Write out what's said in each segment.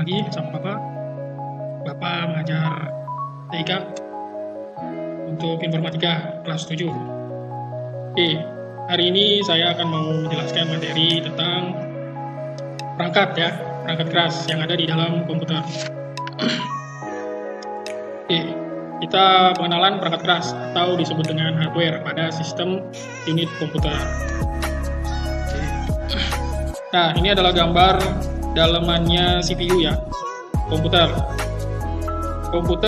lagi sama Bapak. Bapak mengajar TIK untuk informatika kelas 7. Oke, hari ini saya akan mau menjelaskan materi tentang perangkat keras yang ada di dalam komputer. Oke, kita pengenalan perangkat keras atau disebut dengan hardware pada sistem unit komputer. Nah, ini adalah gambar dalamannya CPU ya, komputer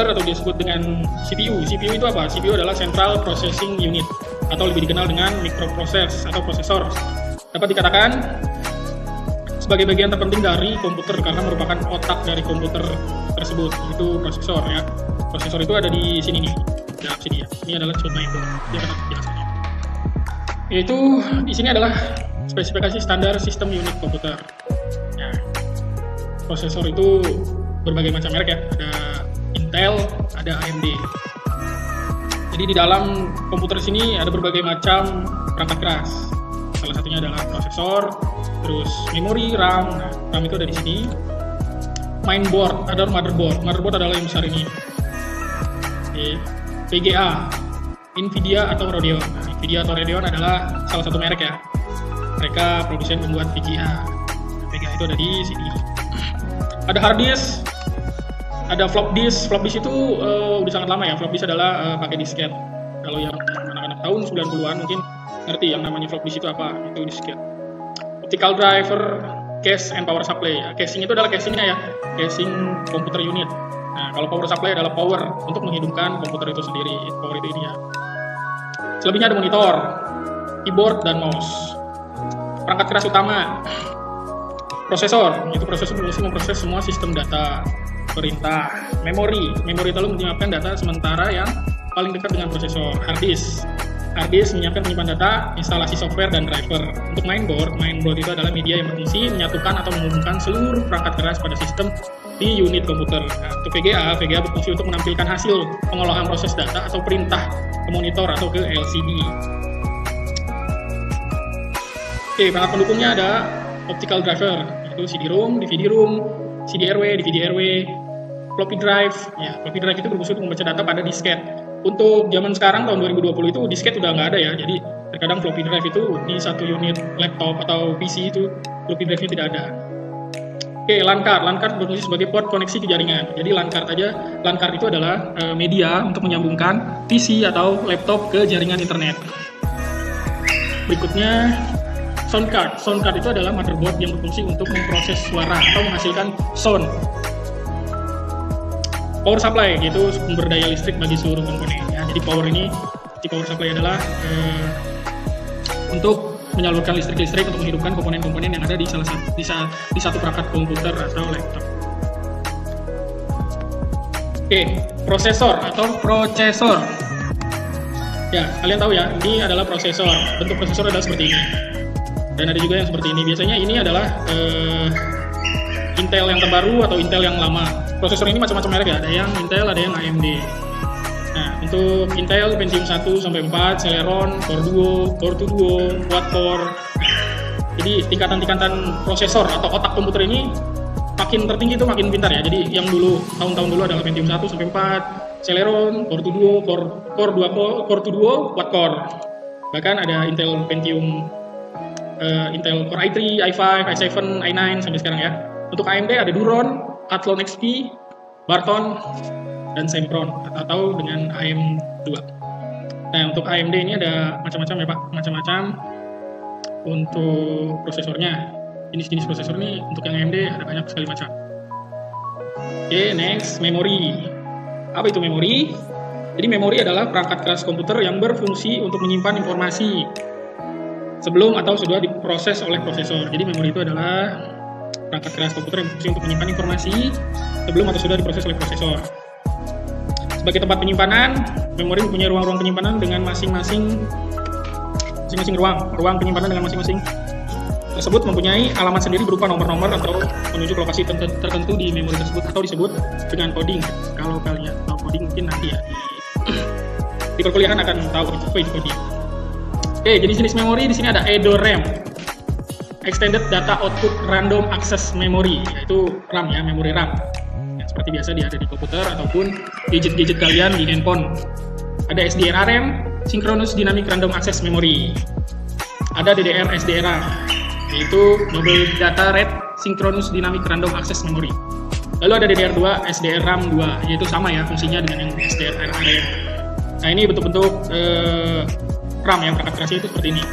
atau disebut dengan CPU. CPU itu apa? CPU adalah Central Processing Unit atau lebih dikenal dengan microproses atau prosesor. Dapat dikatakan sebagai bagian terpenting dari komputer karena merupakan otak dari komputer tersebut, yaitu prosesor ya. Prosesor itu ada di sini nih, dalam sini ya. Ini adalah contoh itu, dia akan penjelasannya. Yaitu di sini adalah spesifikasi standar sistem unit komputer. Nah, prosesor itu berbagai macam merek ya, ada Intel, ada AMD. Jadi di dalam komputer sini ada berbagai macam perangkat keras. Salah satunya adalah prosesor, terus memori, RAM. Nah, RAM itu ada di sini. Mainboard, ada motherboard. Motherboard adalah yang besar ini. Oke. VGA, Nvidia atau Radeon. Nah, Nvidia atau Radeon adalah salah satu merek ya. Mereka produsen pembuat VGA. VGA itu ada di sini. Ada hard disk, ada flop disk. Flop disk itu udah sangat lama ya. Flop disk adalah pakai disket. Kalau yang anak-anak tahun 90-an mungkin ngerti yang namanya flop disk itu apa. Itu disket. Optical driver, cache and power supply. Casing itu adalah casingnya ya. Casing komputer unit. Nah, kalau power supply adalah power untuk menghidupkan komputer itu sendiri. Power itu ini ya. Selebihnya ada monitor, keyboard, dan mouse. Perangkat keras utama, prosesor. Itu prosesor memproses semua sistem data, perintah. Memori itu menyiapkan data sementara yang paling dekat dengan prosesor. Hard disk menyiapkan penyimpan data, instalasi software, dan driver. Untuk mainboard itu adalah media yang berfungsi menyatukan atau menghubungkan seluruh perangkat keras pada sistem di unit komputer. Nah, untuk VGA berfungsi untuk menampilkan hasil pengolahan proses data atau perintah ke monitor atau ke LCD. Oke, perangkat pendukungnya ada optical driver, yaitu CD-ROM, DVD-ROM, CD-RW, DVD-RW, floppy drive. Ya, floppy drive itu berfungsi untuk membaca data pada disket. Untuk zaman sekarang tahun 2020 itu disket udah nggak ada ya, jadi terkadang floppy drive itu di satu unit laptop atau PC itu floppy drive-nya tidak ada. Oke, LAN card berfungsi sebagai port koneksi ke jaringan. Jadi LAN card itu adalah media untuk menyambungkan PC atau laptop ke jaringan internet. Berikutnya sound card itu adalah motherboard yang berfungsi untuk memproses suara atau menghasilkan sound. Power supply yaitu sumber daya listrik bagi seluruh komponen ya. Jadi power supply adalah untuk menyalurkan listrik untuk menghidupkan komponen-komponen yang ada di satu perangkat komputer atau laptop. Oke, prosesor. Ya, kalian tahu ya, ini adalah prosesor. Bentuk prosesor adalah seperti ini. Dan ada juga yang seperti ini. Biasanya ini adalah Intel yang terbaru atau Intel yang lama. Prosesor ini macam-macam merek ya. Ada yang Intel, ada yang AMD. Nah, untuk Intel Pentium 1 sampai 4, Celeron, Core Duo, Core 2 Duo, Quad Core. Jadi tingkatan-tingkatan prosesor atau otak komputer ini makin tertinggi itu makin pintar ya. Jadi yang dulu tahun-tahun dulu adalah Pentium 1 sampai 4, Celeron, Core 2 Duo, Core 2 Duo, Quad Core. Bahkan ada Intel Pentium Intel Core i3, i5, i7, i9 sampai sekarang ya. Untuk AMD ada Duron, Athlon XP, Barton, dan Sempron atau dengan AM2. Nah, untuk AMD ini ada macam-macam ya Pak, macam-macam untuk prosesornya. Jenis-jenis prosesor ini untuk yang AMD ada banyak sekali macam. Oke, next, memori. Apa itu memori? Jadi memori adalah perangkat keras komputer yang berfungsi untuk menyimpan informasi sebelum atau sudah diproses oleh prosesor. Jadi memori itu adalah perangkat keras komputer yang berfungsi untuk menyimpan informasi sebelum atau sudah diproses oleh prosesor. Sebagai tempat penyimpanan, memori mempunyai ruang-ruang penyimpanan dengan masing-masing ruang penyimpanan dengan masing-masing tersebut mempunyai alamat sendiri berupa nomor-nomor atau menunjuk lokasi tertentu di memori tersebut atau disebut dengan coding. Kalau kalian tahu coding mungkin nanti ya di perkuliahan akan tahu itu coding. Oke, jenis-jenis memori di sini ada EDORAM. Extended Data Output Random Access Memory, yaitu RAM ya, memori RAM. Ya, seperti biasa dia ada di komputer ataupun gadget-gadget kalian di handphone. Ada SDRAM, Synchronous Dynamic Random Access Memory. Ada DDR SDRAM, yaitu Double Data Rate Synchronous Dynamic Random Access Memory. Lalu ada DDR2, SDRAM 2, yaitu sama ya fungsinya dengan yang SDRAM. Nah ini bentuk-bentuk RAM ya, perangkat kerasnya itu seperti ini.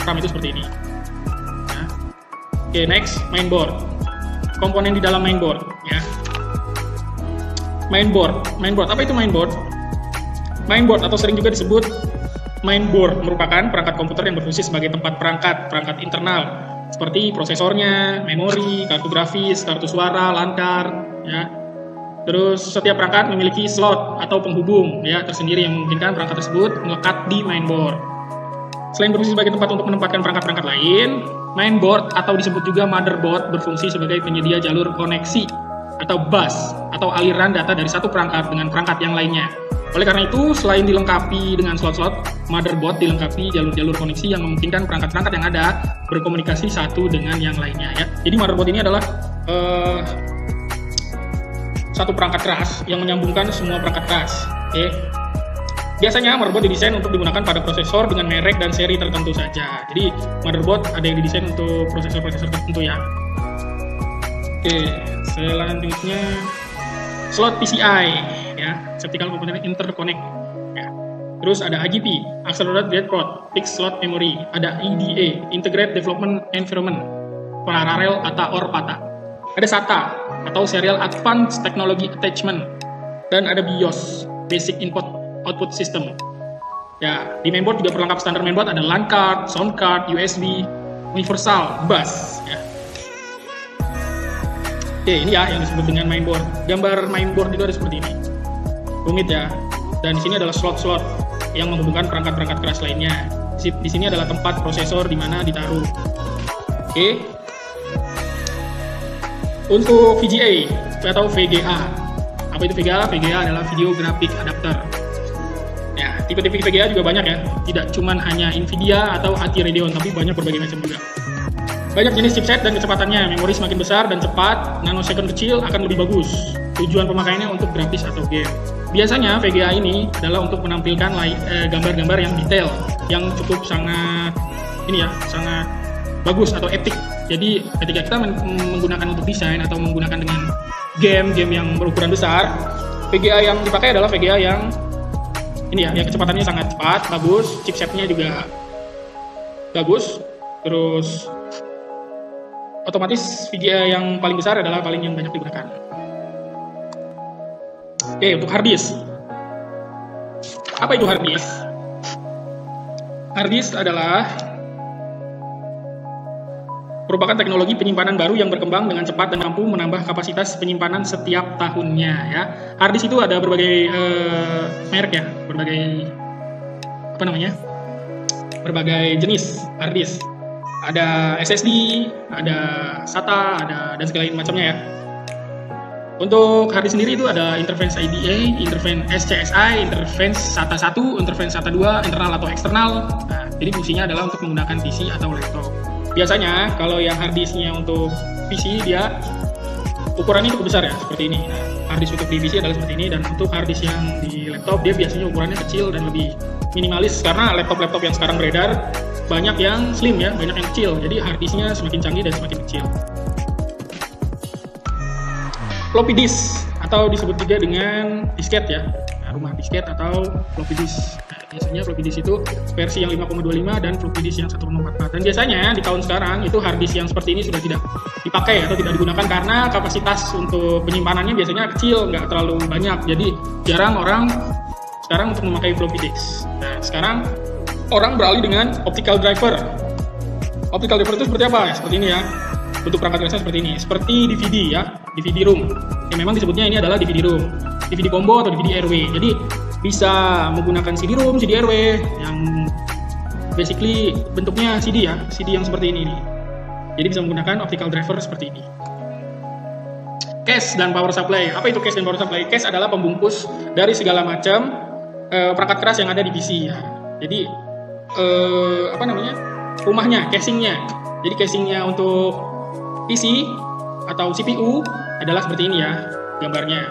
RAM itu seperti ini. Nah. Oke, next, mainboard. Komponen di dalam mainboard ya. Mainboard apa itu mainboard? Mainboard atau sering juga disebut mainboard merupakan perangkat komputer yang berfungsi sebagai tempat perangkat internal seperti prosesornya, memori, kartu grafis, kartu suara, lancar, ya. Terus setiap perangkat memiliki slot atau penghubung ya tersendiri yang memungkinkan perangkat tersebut melekat di mainboard. Selain berfungsi sebagai tempat untuk menempatkan perangkat-perangkat lain, mainboard atau disebut juga motherboard berfungsi sebagai penyedia jalur koneksi atau bus atau aliran data dari satu perangkat dengan perangkat yang lainnya. Oleh karena itu, selain dilengkapi dengan slot-slot, motherboard dilengkapi jalur-jalur koneksi yang memungkinkan perangkat-perangkat yang ada berkomunikasi satu dengan yang lainnya ya. Jadi motherboard ini adalah satu perangkat keras yang menyambungkan semua perangkat keras. Oke. Biasanya motherboard didesain untuk digunakan pada prosesor dengan merek dan seri tertentu saja. Jadi motherboard ada yang didesain untuk prosesor-prosesor tertentu ya. Oke, selanjutnya slot PCI ya, Optical Component Interconnect ya. Terus ada AGP, Accelerated Data Code, Fixed Slot Memory, ada EDA, Integrated Development Environment, Parallel ATA or PATA. Ada SATA atau Serial Advanced Technology Attachment, dan ada BIOS, Basic Input Output System. Ya, di mainboard juga perlengkap standar mainboard ada LAN card, sound card, USB, universal bus ya. Oke, ini ya yang disebut dengan mainboard. Gambar mainboard itu ada seperti ini. Rumit ya. Dan di sini adalah slot-slot yang menghubungkan perangkat-perangkat keras lainnya. Di sini adalah tempat prosesor di mana ditaruh. Oke. Untuk VGA atau VGA. Apa itu VGA? VGA adalah Video Graphic Adapter. Ya, tipe-tipe VGA juga banyak ya. Tidak cuma hanya Nvidia atau ATI Radeon, tapi banyak berbagai macam juga. Banyak jenis chipset dan kecepatannya. Memori semakin besar dan cepat, nanosecond kecil akan lebih bagus. Tujuan pemakaiannya untuk grafis atau game. Biasanya VGA ini adalah untuk menampilkan gambar-gambar yang detail, yang cukup sangat sangat bagus atau epic. Jadi ketika kita menggunakan untuk desain atau menggunakan dengan game-game yang berukuran besar, VGA yang dipakai adalah VGA yang yang kecepatannya sangat cepat, bagus, chipsetnya juga bagus, terus otomatis VGA yang paling besar adalah paling yang banyak digunakan. Oke, untuk hard disk. Apa itu hard disk? Hard disk adalah merupakan teknologi penyimpanan baru yang berkembang dengan cepat dan mampu menambah kapasitas penyimpanan setiap tahunnya ya. Hard disk itu ada berbagai merek ya, berbagai jenis hard disk. Ada SSD, ada SATA, dan segala macamnya ya. Untuk hard disk sendiri itu ada interface IDA, interface SCSI, interface SATA 1, interface SATA 2, internal atau eksternal. Nah, jadi fungsinya adalah untuk menggunakan PC atau laptop. Biasanya kalau yang hard disknya untuk PC dia ukurannya cukup besar ya, seperti ini. Nah, hard disk untuk di PC adalah seperti ini, dan untuk hard disk yang di laptop dia biasanya ukurannya kecil dan lebih minimalis karena laptop-laptop yang sekarang beredar banyak yang slim ya, banyak yang kecil. Jadi hard disknya semakin canggih dan semakin kecil. Floppy disk atau disebut juga dengan disket ya, rumah disket atau floppy disk. Nah, biasanya floppy disk itu versi yang 5,25 dan floppy disk yang 1,44. Dan biasanya di tahun sekarang itu hard disk yang seperti ini sudah tidak dipakai atau tidak digunakan karena kapasitas untuk penyimpanannya biasanya kecil, nggak terlalu banyak. Jadi jarang orang sekarang untuk memakai floppy disk. Nah, sekarang orang beralih dengan optical driver. Optical driver itu seperti apa? Seperti ini ya. Bentuk perangkat kerasnya seperti ini. Seperti DVD ya, DVD room. Yang memang disebutnya ini adalah DVD room. DVD combo atau DVD RW. Jadi bisa menggunakan CD room, CD RW yang basically bentuknya CD ya, CD yang seperti ini nih. Jadi bisa menggunakan optical driver seperti ini. Cache dan power supply. Apa itu cache dan power supply? Cache adalah pembungkus dari segala macam perangkat keras yang ada di PC ya. Jadi rumahnya, casingnya. Jadi casingnya untuk PC atau CPU adalah seperti ini ya gambarnya.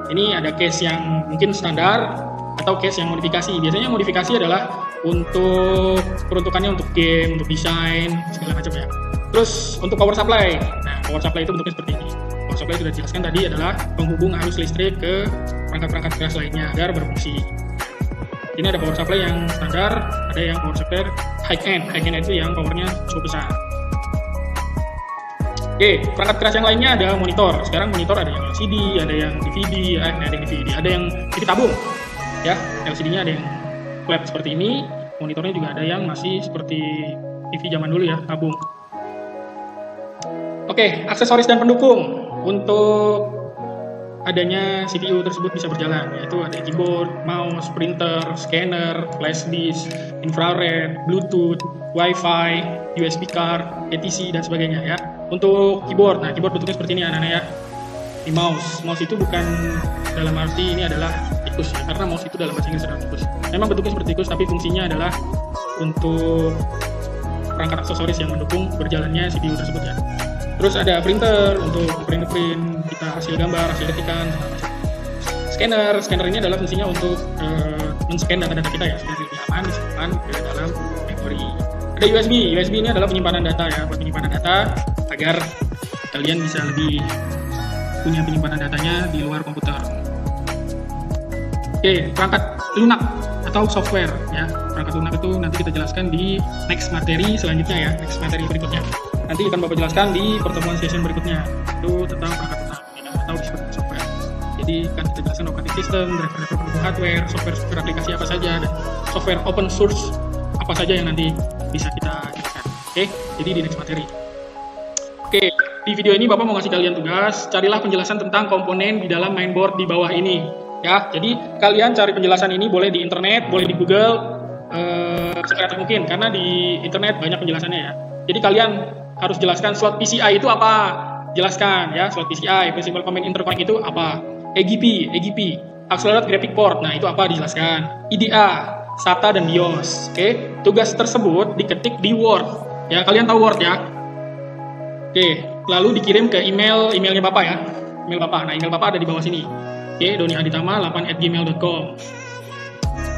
Ini ada case yang mungkin standar atau case yang modifikasi. Biasanya modifikasi adalah untuk peruntukannya untuk game, untuk desain, segala macam ya. Terus untuk power supply. Nah, power supply itu bentuknya seperti ini. Power supply sudah dijelaskan tadi adalah penghubung arus listrik ke perangkat-perangkat keras lainnya agar berfungsi. Ini ada power supply yang standar, ada yang power supply high end. High end itu yang powernya cukup besar. Oke, perangkat keras yang lainnya ada monitor. Sekarang monitor ada yang LCD, ada yang DVD, ada yang TV tabung. Ya, LCD-nya ada yang flat seperti ini. Monitornya juga ada yang masih seperti TV zaman dulu ya, tabung. Oke, aksesoris dan pendukung untuk adanya CPU tersebut bisa berjalan, yaitu ada keyboard, mouse, printer, scanner, flash disk, infrared, Bluetooth, Wi-Fi, USB card, ETC dan sebagainya ya. Untuk keyboard, nah keyboard bentuknya seperti ini anak-anak ya. Di mouse itu bukan dalam arti ini adalah tikus ya, karena mouse itu dalam bahasa Inggris adalah tikus. Memang bentuknya seperti tikus, tapi fungsinya adalah untuk perangkat aksesoris yang mendukung berjalannya CPU tersebut ya. Terus ada printer untuk print kita hasil gambar, hasil ketikan, segala macam. Scanner ini adalah fungsinya untuk men-scan data-data kita ya, supaya lebih aman disimpan ke dalam memori. Ada USB ini adalah penyimpanan data ya, buat penyimpanan data agar kalian bisa lebih punya penyimpanan datanya di luar komputer. Oke, perangkat lunak atau software ya. Perangkat lunak itu nanti kita jelaskan di next materi selanjutnya ya, next materi berikutnya. Nanti akan Bapak jelaskan di pertemuan session berikutnya, itu tentang perangkat lunak atau disebut software. Jadi kan kita jelaskan operating system, driver pendukung hardware, software aplikasi apa saja, dan software open source apa saja yang nanti bisa kita jelaskan. Oke, jadi di next materi. Oke, di video ini Bapak mau ngasih kalian tugas, carilah penjelasan tentang komponen di dalam mainboard di bawah ini. Ya, jadi kalian cari penjelasan ini boleh di internet, boleh di Google, sekreatif mungkin, karena di internet banyak penjelasannya ya. Jadi kalian harus jelaskan slot PCI itu apa, jelaskan ya, slot PCI, Principal Common Interconnect itu apa, EGP, Accelerated Graphic Port, nah itu apa dijelaskan, IDA, SATA dan BIOS. Oke, tugas tersebut diketik di Word, ya kalian tahu Word ya. Oke, lalu dikirim ke emailnya Bapak ya, email Bapak. Nah email Bapak ada di bawah sini. Oke, doniaditama8@gmail.com.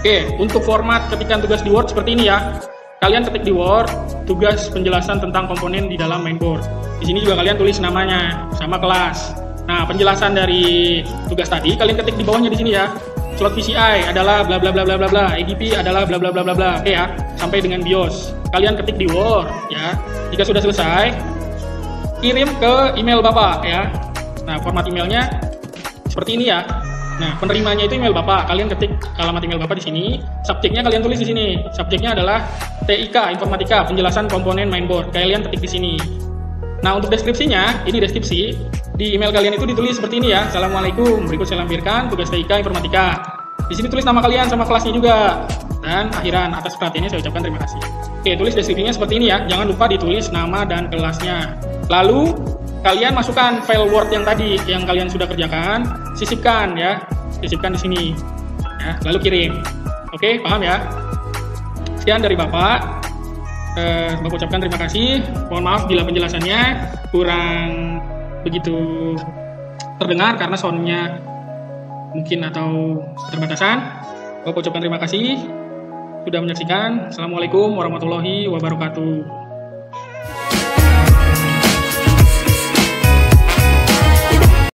Oke, untuk format ketikan tugas di Word seperti ini ya. Kalian ketik di Word tugas penjelasan tentang komponen di dalam mainboard. Di sini juga kalian tulis namanya sama kelas. Nah, penjelasan dari tugas tadi kalian ketik di bawahnya di sini ya. Slot PCI adalah bla bla bla bla bla bla, EGP adalah bla bla bla bla bla. Oke ya, sampai dengan BIOS. Kalian ketik di Word ya. Jika sudah selesai, kirim ke email Bapak ya. Nah, format emailnya seperti ini ya. Nah, penerimanya itu email Bapak. Kalian ketik alamat email Bapak di sini. Subjeknya kalian tulis di sini. Subjeknya adalah TIK, informatika, penjelasan komponen mainboard. Kalian ketik di sini. Nah, untuk deskripsinya, ini deskripsi. Di email kalian itu ditulis seperti ini ya. Assalamualaikum, berikut saya lampirkan tugas TIK informatika. Di sini tulis nama kalian sama kelasnya juga. Dan akhiran, atas perhatiannya saya ucapkan terima kasih. Oke, tulis deskripsinya seperti ini ya. Jangan lupa ditulis nama dan kelasnya. Lalu kalian masukkan file Word yang tadi yang kalian sudah kerjakan, sisipkan ya, sisipkan di sini, ya, lalu kirim. Oke, paham ya? Sekian dari Bapak. Bapak ucapkan terima kasih. Mohon maaf bila penjelasannya kurang begitu terdengar karena soundnya mungkin atau keterbatasan. Bapak ucapkan terima kasih sudah menyaksikan. Assalamualaikum warahmatullahi wabarakatuh.